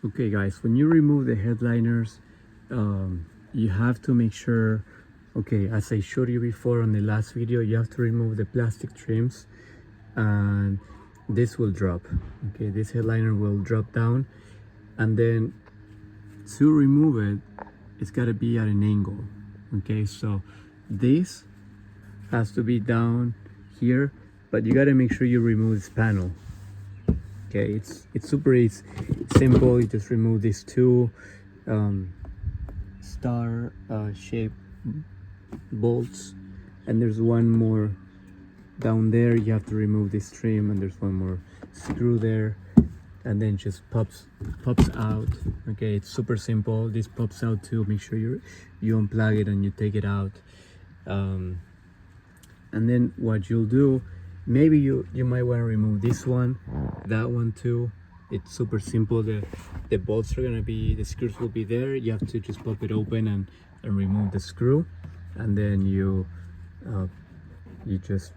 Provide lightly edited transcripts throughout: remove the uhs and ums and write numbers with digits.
Okay guys, when you remove the headliners, you have to make sure, okay, as I showed you before on the last video, you have to remove the plastic trims and this will drop. Okay, this headliner will drop down, and then to remove it, it's got to be at an angle. Okay, so this has to be down here, but you got to make sure you remove this panel. Okay, it's super easy, simple. You just remove these two star shaped bolts, and there's one more down there. You have to remove this trim, and there's one more screw there, and then just pops out. Okay, it's super simple. This pops out too. Make sure you unplug it and you take it out, and then what you'll do, maybe you might want to remove this one, that one too. It's super simple. The bolts are gonna be, the screws will be there. You have to just pop it open and remove the screw, and then you just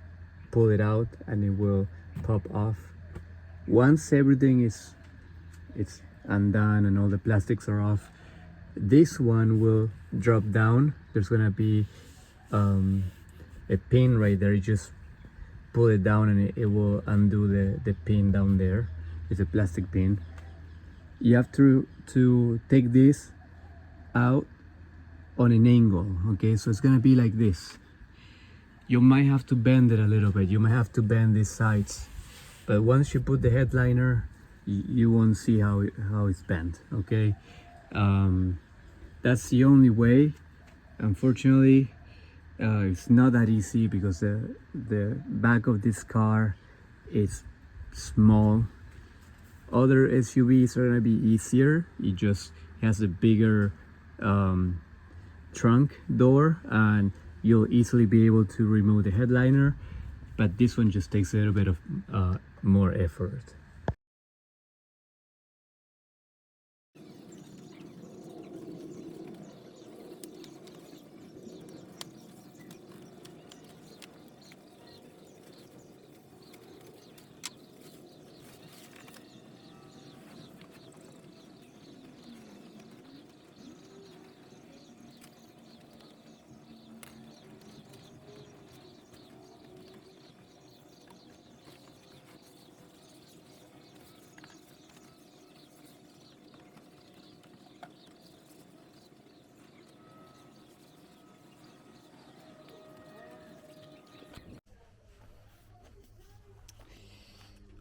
pull it out and it will pop off. Once everything is undone and all the plastics are off, this one will drop down. There's gonna be a pin right there. You just pull it down and it will undo the pin down there. It's a plastic pin. You have to take this out on an angle. Okay, so it's gonna be like this. You might have to bend it a little bit. You might have to bend these sides, but once you put the headliner, you won't see how it's bent. Okay, that's the only way. Unfortunately, it's not that easy because the back of this car is small. Other SUVs are gonna be easier. It just has a bigger trunk door, and you'll easily be able to remove the headliner, but this one just takes a little bit of more effort.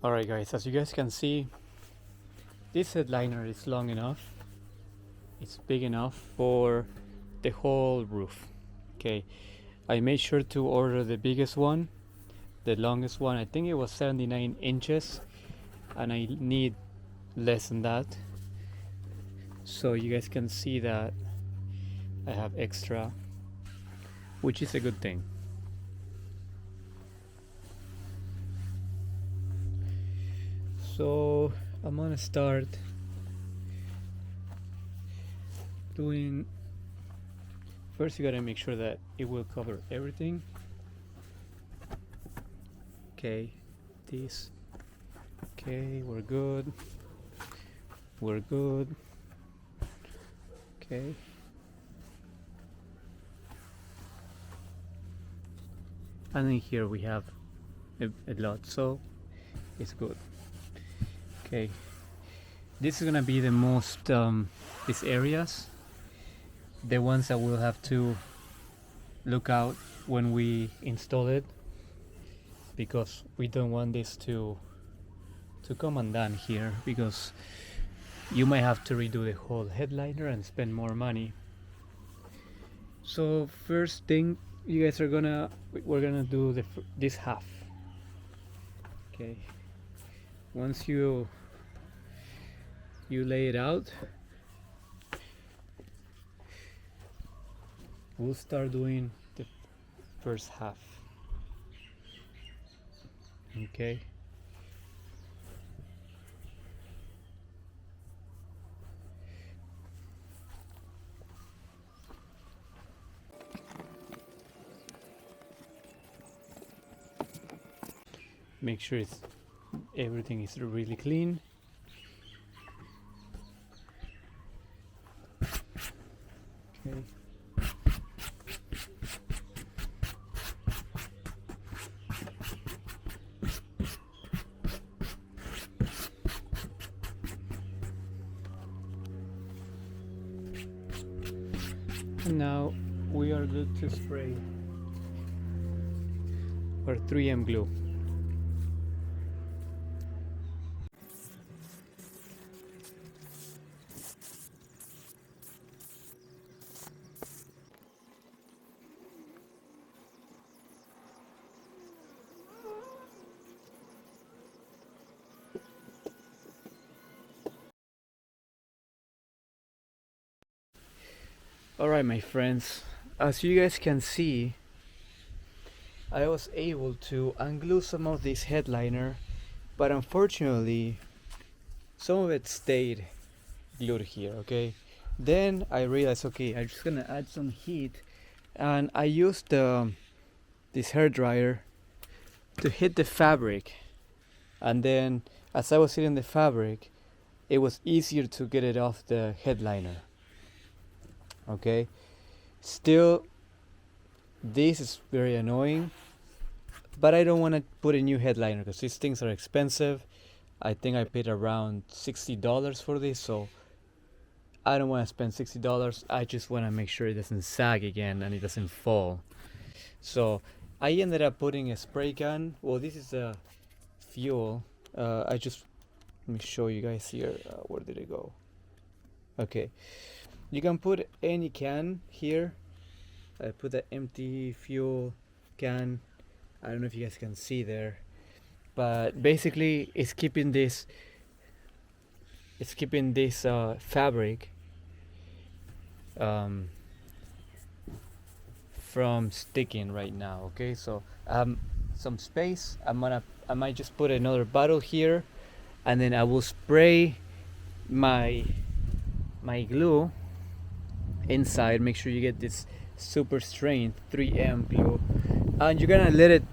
Alright guys, as you guys can see, this headliner is long enough. It's big enough for the whole roof. Okay, I made sure to order the biggest one, the longest one. I think it was 79 inches, and I need less than that. So you guys can see that I have extra, which is a good thing. So I'm gonna start doing, first you gotta make sure that it will cover everything. Okay, this, okay, we're good, okay. And then here we have a lot, so it's good. Okay, this is gonna be the most these areas, the ones that we'll have to look out when we install it, because we don't want this to come undone here, because you might have to redo the whole headliner and spend more money. So first thing, you guys are we're gonna do this half. Okay, once you lay it out, we'll start doing the first half. Okay, make sure everything is really clean. Now we are good to spray our 3M glue. Alright my friends, as you guys can see, I was able to unglue some of this headliner, but unfortunately some of it stayed glued here, okay? Then I realized, okay, I'm just gonna add some heat, and I used this hair dryer to hit the fabric, and then as I was hitting the fabric, it was easier to get it off the headliner. Okay, still this is very annoying, but I don't want to put a new headliner because these things are expensive. I think I paid around $60 for this, so I don't want to spend $60. I just want to make sure it doesn't sag again and it doesn't fall. So I ended up putting a spray can. Well, this is a fuel. Let me show you guys here. Where did it go? Okay, you can put any can here. I put an empty fuel can. I don't know if you guys can see there, but basically it's keeping this fabric from sticking right now. Okay, so some space. I might just put another bottle here, and then I will spray my glue inside. Make sure you get this super strength 3M glue, and you're gonna let it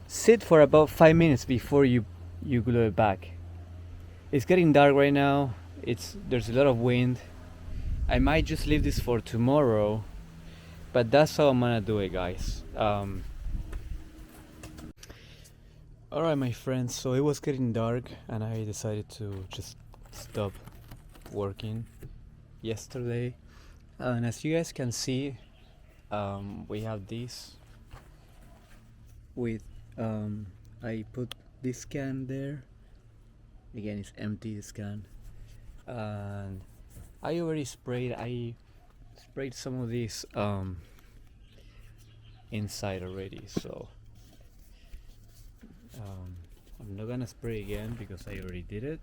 sit for about 5 minutes before you glue it back. It's getting dark right now. There's a lot of wind. I might just leave this for tomorrow, but that's how I'm gonna do it, guys. Alright my friends, so it was getting dark and I decided to just stop working yesterday, and as you guys can see, we have this with I put this can there. Again, it's empty, this can, and I already sprayed some of this inside already, so I'm not gonna spray again because I already did it.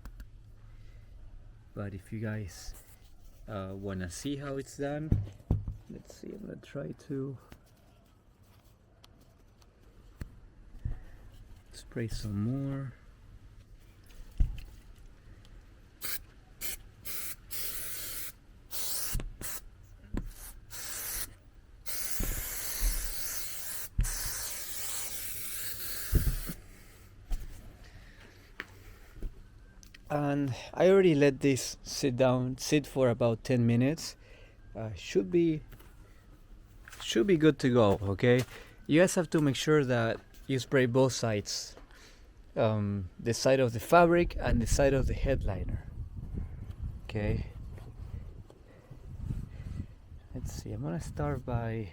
But if you guys wanna see how it's done, let's see. I'm gonna try to spray some more. And I already let this sit for about 10 minutes. Should be good to go. Okay, you guys have to make sure that you spray both sides, the side of the fabric and the side of the headliner. Okay, let's see. I'm gonna start by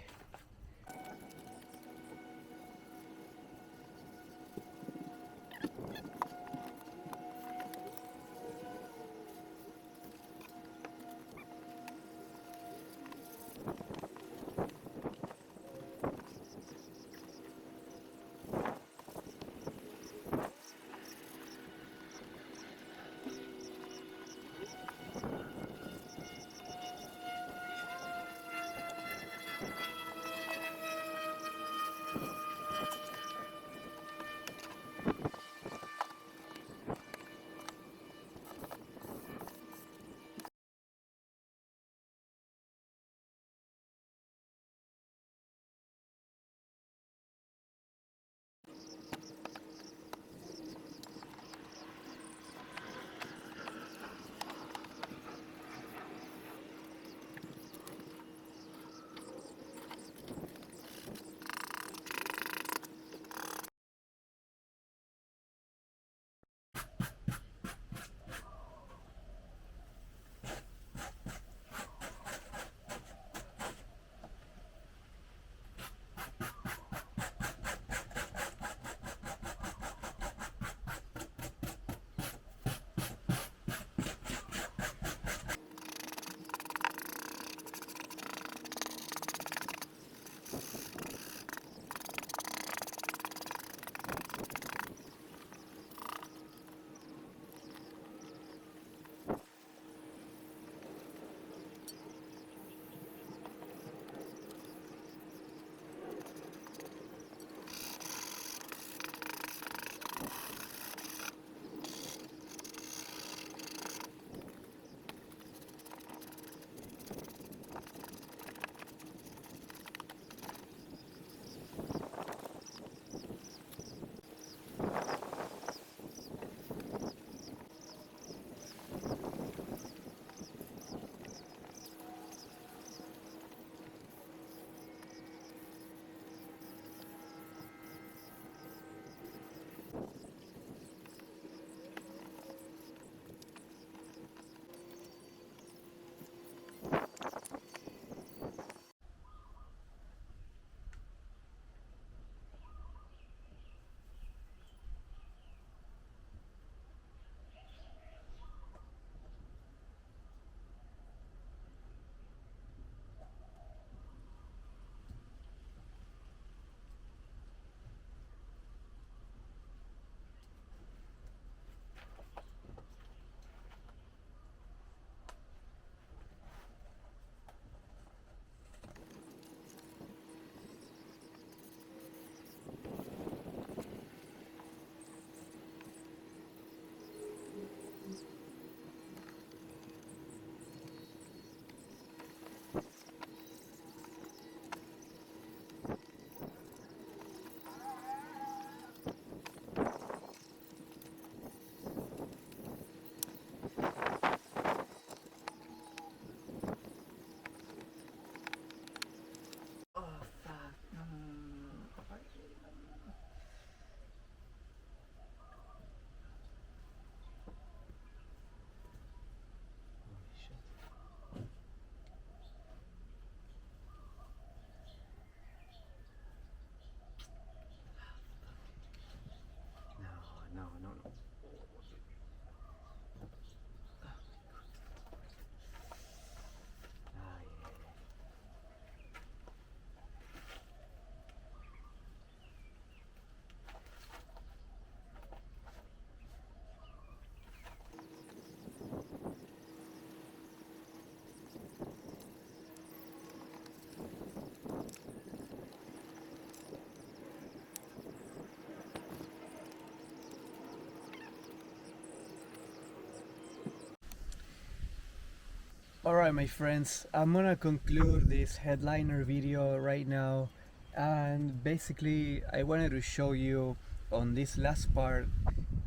Alright, my friends, I'm gonna conclude this headliner video right now, and basically I wanted to show you on this last part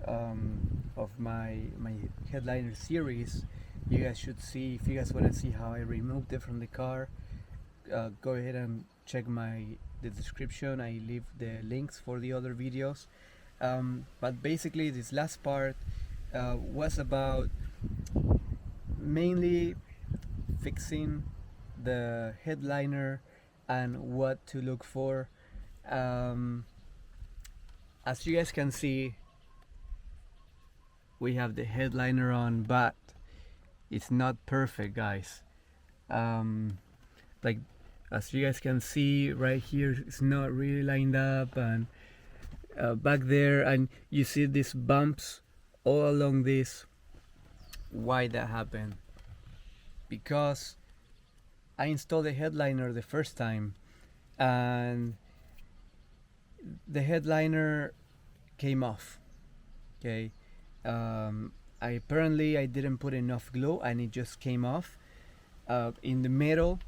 of my headliner series. You guys should see, if you guys want to see how I removed it from the car, go ahead and check the description. I leave the links for the other videos, but basically this last part was about mainly fixing the headliner and what to look for. As you guys can see, we have the headliner on, but it's not perfect, guys. Like, as you guys can see right here, it's not really lined up, and back there, and you see these bumps all along this. Why that happened? Because I installed the headliner the first time, and the headliner came off. Okay, I didn't put enough glue, and it just came off in the metal,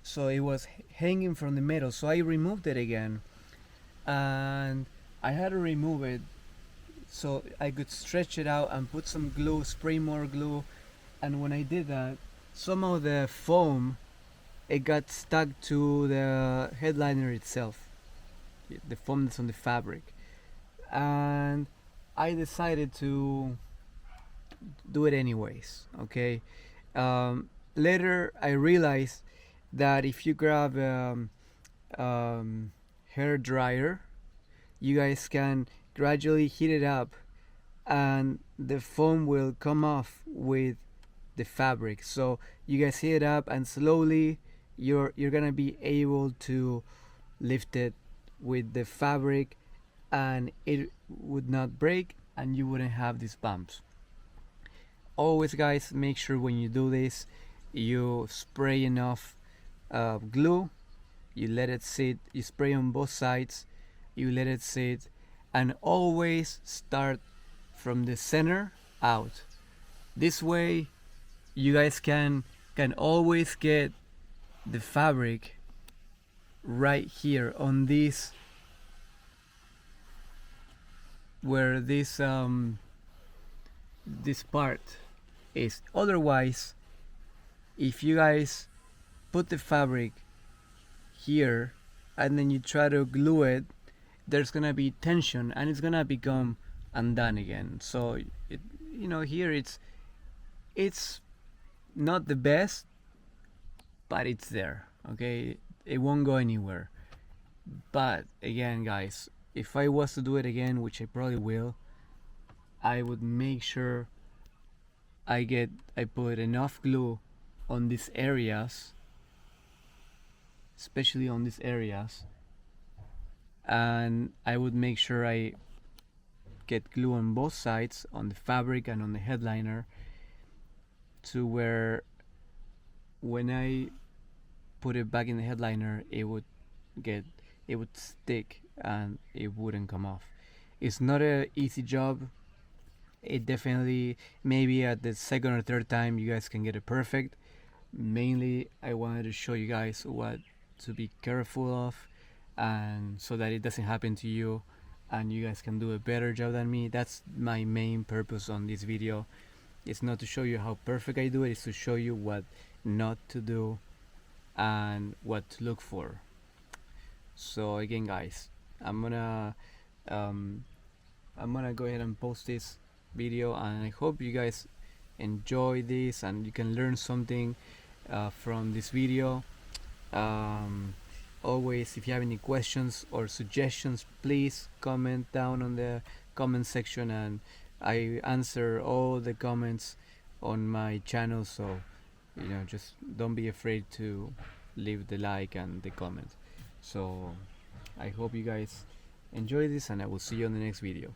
so it was hanging from the metal. So I removed it again, and I had to remove it so I could stretch it out and put some glue, spray more glue. And when I did that, some of the foam, it got stuck to the headliner itself, the foam that's on the fabric. And I decided to do it anyways. Okay. Later I realized that if you grab hair dryer, you guys can gradually heat it up, and the foam will come off with the fabric. So you guys heat it up, and slowly you're gonna be able to lift it with the fabric, and it would not break, and you wouldn't have these bumps. Always, guys, make sure when you do this, you spray enough glue, you let it sit, you spray on both sides, you let it sit, and always start from the center out. This way you guys can always get the fabric right here on this, where this this part is. Otherwise, if you guys put the fabric here and then you try to glue it, there's gonna be tension and it's gonna become undone again. So here it's not the best, but it's there. Okay, it won't go anywhere. But again, guys, if I was to do it again, which I probably will, I would make sure I put enough glue on these areas, especially on these areas, and I would make sure I get glue on both sides, on the fabric and on the headliner, to where when I put it back in the headliner, it would stick and it wouldn't come off. It's not an easy job. It definitely, maybe at the second or third time you guys can get it perfect. Mainly I wanted to show you guys what to be careful of, and so that it doesn't happen to you and you guys can do a better job than me. That's my main purpose on this video. It's not to show you how perfect I do it, it's to show you what not to do and what to look for. So again, guys, I'm gonna go ahead and post this video, and I hope you guys enjoy this and you can learn something from this video. Always, if you have any questions or suggestions, please comment down on the comment section, and I answer all the comments on my channel. So just don't be afraid to leave the like and the comment. So I hope you guys enjoy this, and I will see you on the next video.